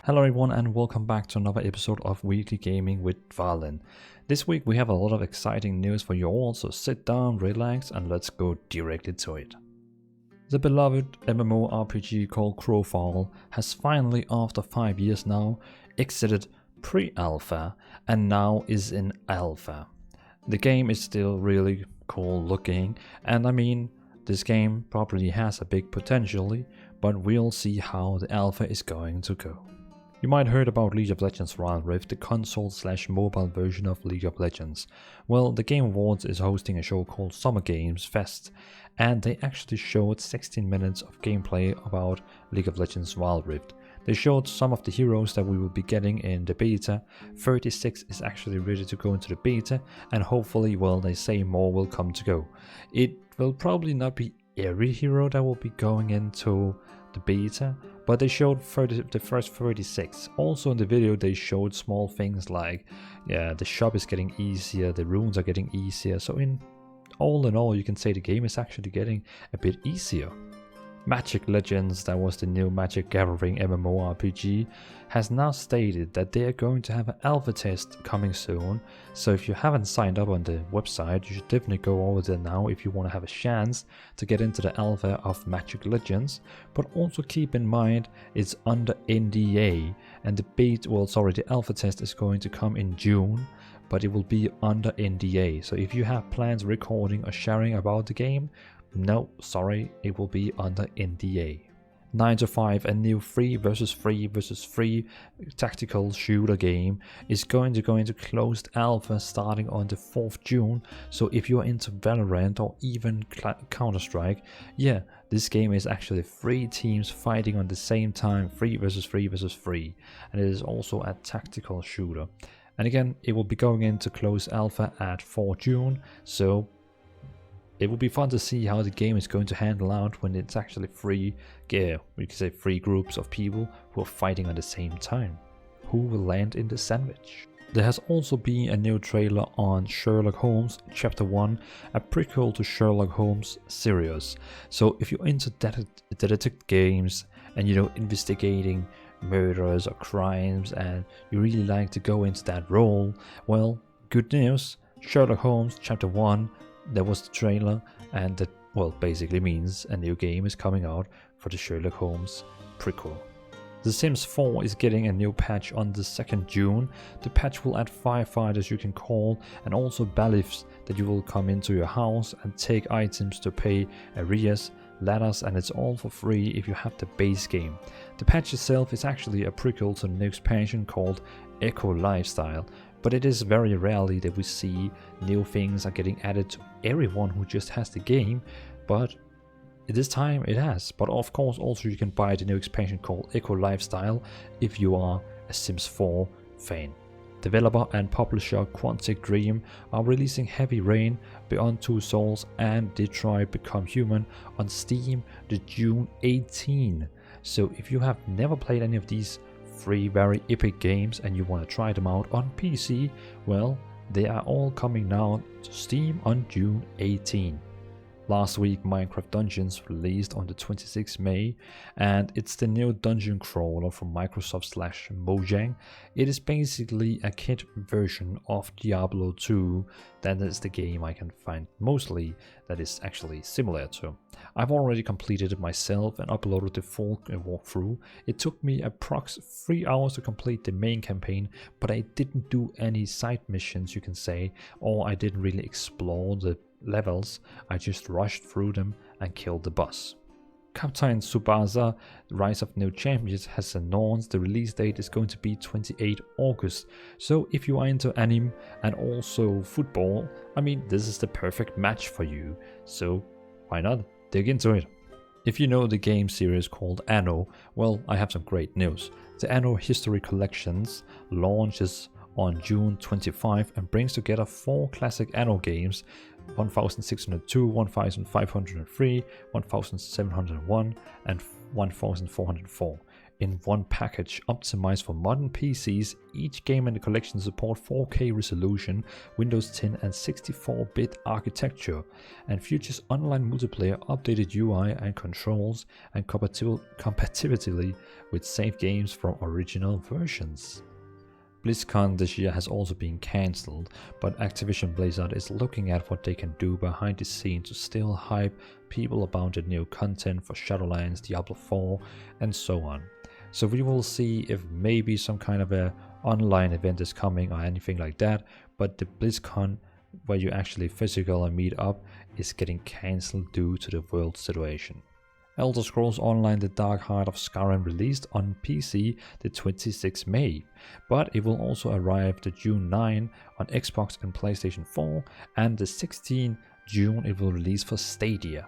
Hello everyone and welcome back to another episode of Weekly Gaming with Dvalin. This week we have a lot of exciting news for you all, so sit down, relax and let's go directly to it. The beloved MMORPG called Crowfall has finally, after 5 years now, exited pre-alpha and now is in alpha. The game is still really cool looking, and I mean, this game probably has a big potential, but we'll see how the alpha is going to go. You might heard about League of Legends Wild Rift, the console/mobile version of League of Legends. Well, the Game Awards is hosting a show called Summer Games Fest, and they actually showed 16 minutes of gameplay about League of Legends Wild Rift. They showed some of the heroes that we will be getting in the beta. 36 is actually ready to go into the beta, and hopefully, well, they say more will come to go. It will probably not be every hero that will be going into the beta, but they showed the first 36. Also in the video they showed small things like, yeah, the shop is getting easier, the runes are getting easier, so in all you can say the game is actually getting a bit easier. Magic Legends, that was the new Magic Gathering MMORPG, has now stated that they are going to have an alpha test coming soon, so if you haven't signed up on the website, you should definitely go over there now if you want to have a chance to get into the alpha of Magic Legends. But also keep in mind it's under NDA, and the alpha test is going to come in June, but it will be under NDA, so if you have plans recording or sharing about the game, no, sorry, it will be under NDA. 9 to 5, a new 3 versus 3 tactical shooter game, is going to go into closed alpha starting on the 4th June. So if you're into Valorant or even Counter-Strike, yeah, this game is actually 3 teams fighting on the same time, 3 versus 3, and it is also a tactical shooter. And again, it will be going into closed alpha at 4 June, so it will be fun to see how the game is going to handle out when it's actually three groups of people who are fighting at the same time. Who will land in the sandwich? There has also been a new trailer on Sherlock Holmes Chapter 1, a prequel to Sherlock Holmes series. So if you're into detective games and investigating murders or crimes and you really like to go into that role, well, good news, Sherlock Holmes Chapter 1, there was the trailer, and that, well, basically means a new game is coming out for the Sherlock Holmes prequel. The Sims 4 is getting a new patch on the 2nd June. The patch will add firefighters you can call, and also bailiffs that you will come into your house and take items to pay arrears, ladders, and it's all for free if you have the base game. The patch itself is actually a prequel to the new expansion called Eco Lifestyle, but it is very rarely that we see new things are getting added to everyone who just has the game, but this time it has. But of course also you can buy the new expansion called Eco Lifestyle if you are a Sims 4 fan. Developer and publisher Quantic Dream are releasing Heavy Rain, Beyond Two Souls and Detroit Become Human on Steam the June 18. So if you have never played any of these 3 very epic games and you want to try them out on PC, well, they are all coming now to Steam on June 18. Last week Minecraft Dungeons released on the 26th May, and it's the new dungeon crawler from Microsoft/Mojang. It is basically a kit version of Diablo 2. That is the game I can find mostly that is actually similar to. I've already completed it myself and uploaded the full walkthrough. It took me approx 3 hours to complete the main campaign, but I didn't do any side missions, you can say, or I didn't really explore the levels. I just rushed through them and killed the boss. Captain Tsubasa, Rise of New Champions, has announced the release date is going to be 28 August. So if you are into anime and also football, I mean, this is the perfect match for you. So why not dig into it? If you know the game series called Anno, well, I have some great news. The Anno History Collections launches on June 25 and brings together 4 classic Anno games: 1602, 1503, 1701 and 1404 in one package, optimized for modern PCs. Each game in the collection support 4K resolution, Windows 10 and 64-bit architecture, and features online multiplayer, updated UI and controls, and compatibility with saved games from original versions. BlizzCon this year has also been cancelled, but Activision Blizzard is looking at what they can do behind the scenes to still hype people about the new content for Shadowlands, Diablo 4 and so on. So we will see if maybe some kind of a online event is coming or anything like that, but the BlizzCon where you actually physically meet up is getting cancelled due to the world situation. Elder Scrolls Online: The Dark Heart of Skyrim released on PC the 26th May, but it will also arrive the June 9 on Xbox and PlayStation 4, and the 16th June it will release for Stadia.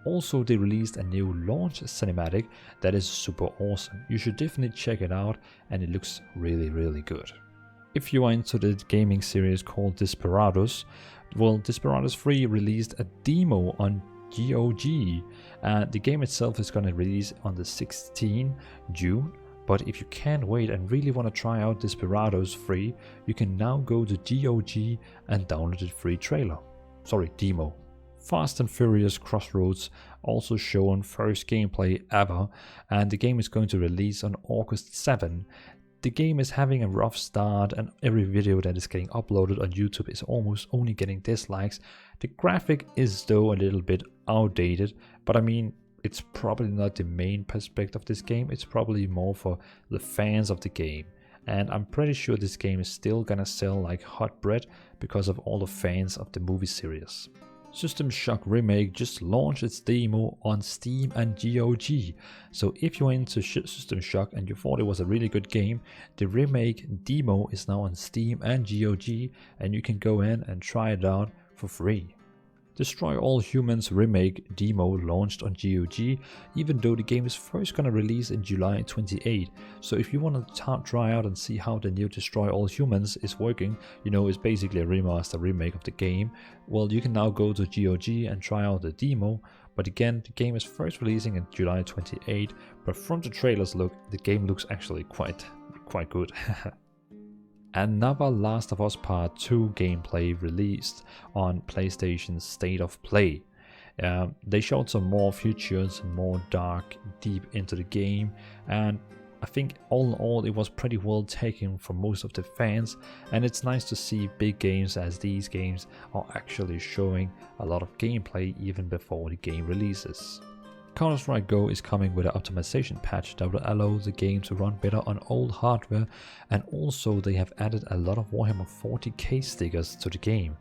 Also, they released a new launch cinematic that is super awesome. You should definitely check it out, and it looks really good. If you are into the gaming series called Desperados, well, Desperados 3 released a demo on GOG. The game itself is going to release on the 16th June, but if you can't wait and really want to try out Desperados 3, you can now go to GOG and download the free demo. Fast and Furious Crossroads also shown first gameplay ever, and the game is going to release on August 7. The game is having a rough start, and every video that is getting uploaded on YouTube is almost only getting dislikes. The graphic is though a little bit outdated, but I mean, it's probably not the main perspective of this game. It's probably more for the fans of the game, and I'm pretty sure this game is still gonna sell like hot bread because of all the fans of the movie series. System Shock Remake just launched its demo on Steam and GOG, so if you're into System Shock and you thought it was a really good game, the Remake demo is now on Steam and GOG, and you can go in and try it out for free. Destroy All Humans Remake demo launched on GOG, even though the game is first gonna release in July 28. So if you want to try out and see how the new Destroy All Humans is working, you know, it's basically a remaster remake of the game, well, you can now go to GOG and try out the demo. But again, the game is first releasing in July 28, but from the trailers the game looks actually quite good. Another Last of Us Part 2 gameplay released on PlayStation's State of Play. They showed some more features, more dark, deep into the game, and I think all in all it was pretty well taken for most of the fans, and it's nice to see big games as these games are actually showing a lot of gameplay even before the game releases. Counter-Strike Go is coming with an optimization patch that will allow the game to run better on old hardware, and also they have added a lot of Warhammer 40k stickers to the game.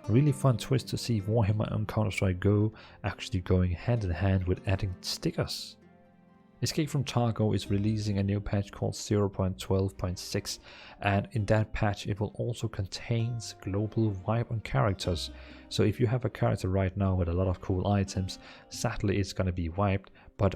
Really fun twist to see Warhammer and Counter-Strike Go actually going hand in hand with adding stickers. Escape from Tarkov is releasing a new patch called 0.12.6, and in that patch it will also contain global wipe on characters. So if you have a character right now with a lot of cool items, sadly it's gonna be wiped, but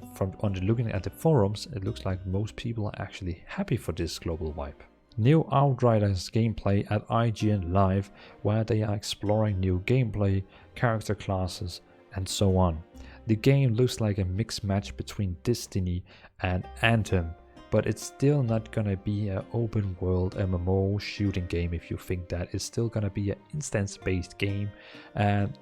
looking at the forums, it looks like most people are actually happy for this global wipe. New Outriders gameplay at IGN Live, where they are exploring new gameplay, character classes and so on. The game looks like a mixed match between Destiny and Anthem, but it's still not gonna be an open world MMO shooting game if you think that. It's still gonna be an instance based game, and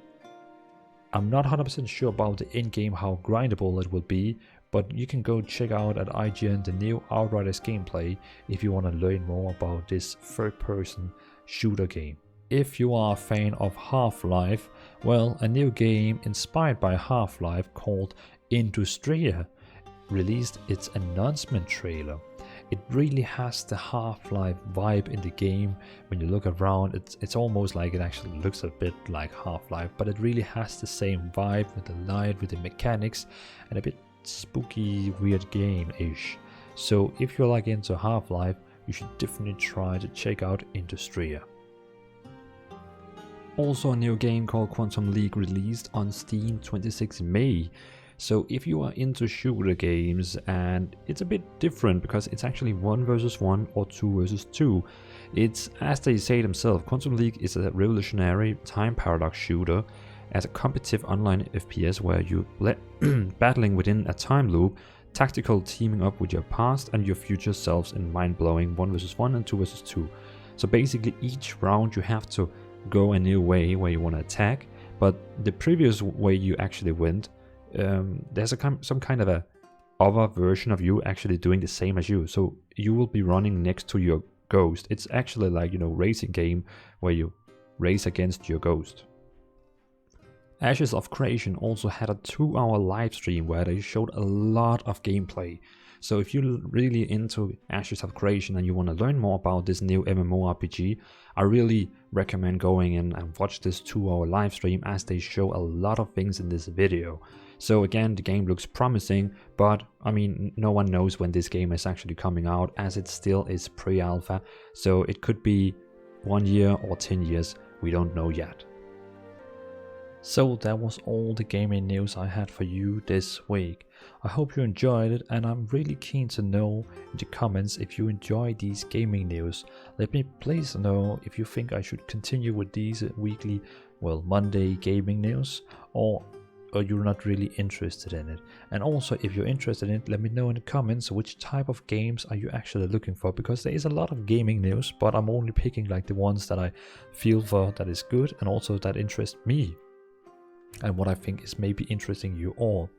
I'm not 100% sure about the in-game how grindable it will be, but you can go check out at IGN the new Outriders gameplay if you want to learn more about this third-person shooter game. If you are a fan of Half-Life, well, a new game inspired by Half-Life called INDUSTRIA released its announcement trailer. It really has the Half-Life vibe in the game. When you look around, it's almost like it actually looks a bit like Half-Life, but it really has the same vibe with the light, with the mechanics, and a bit spooky, weird game-ish. So if you're like into Half-Life, you should definitely try to check out INDUSTRIA. Also a new game called Quantum League released on Steam 26 May. So if you are into shooter games, and it's a bit different because it's actually 1 versus 1 or 2 versus 2. It's, as they say themselves, Quantum League is a revolutionary time paradox shooter as a competitive online FPS where you're battling within a time loop tactical teaming up with your past and your future selves in mind-blowing 1 vs 1 and 2 vs 2. So basically each round you have to go a new way where you want to attack, but the previous way you actually went, there's some kind of a other version of you actually doing the same as you. So you will be running next to your ghost. It's actually like, you know, racing game where you race against your ghost. Ashes of Creation also had a 2-hour live stream where they showed a lot of gameplay. So if you're really into Ashes of Creation and you want to learn more about this new MMORPG, I really recommend going in and watch this 2-hour live stream, as they show a lot of things in this video. So again, the game looks promising, but I mean, no one knows when this game is actually coming out, as it still is pre-alpha, so it could be 1 year or 10 years, we don't know yet. So that was all the gaming news I had for you this week. I hope you enjoyed it, and I'm really keen to know in the comments if you enjoy these gaming news. Let me please know if you think I should continue with these weekly, well, Monday gaming news, or you're not really interested in it. And also, if you're interested in it, let me know in the comments which type of games are you actually looking for, because there is a lot of gaming news, but I'm only picking like the ones that I feel for that is good and also that interest me, and what I think is maybe interesting you all.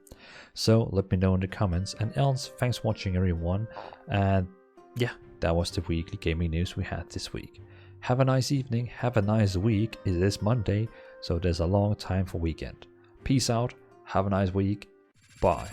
So let me know in the comments, and else thanks for watching everyone, and yeah, that was the weekly gaming news we had this week. Have a nice evening, have a nice week. It is Monday, so there's a long time for weekend. Peace out, have a nice week, bye.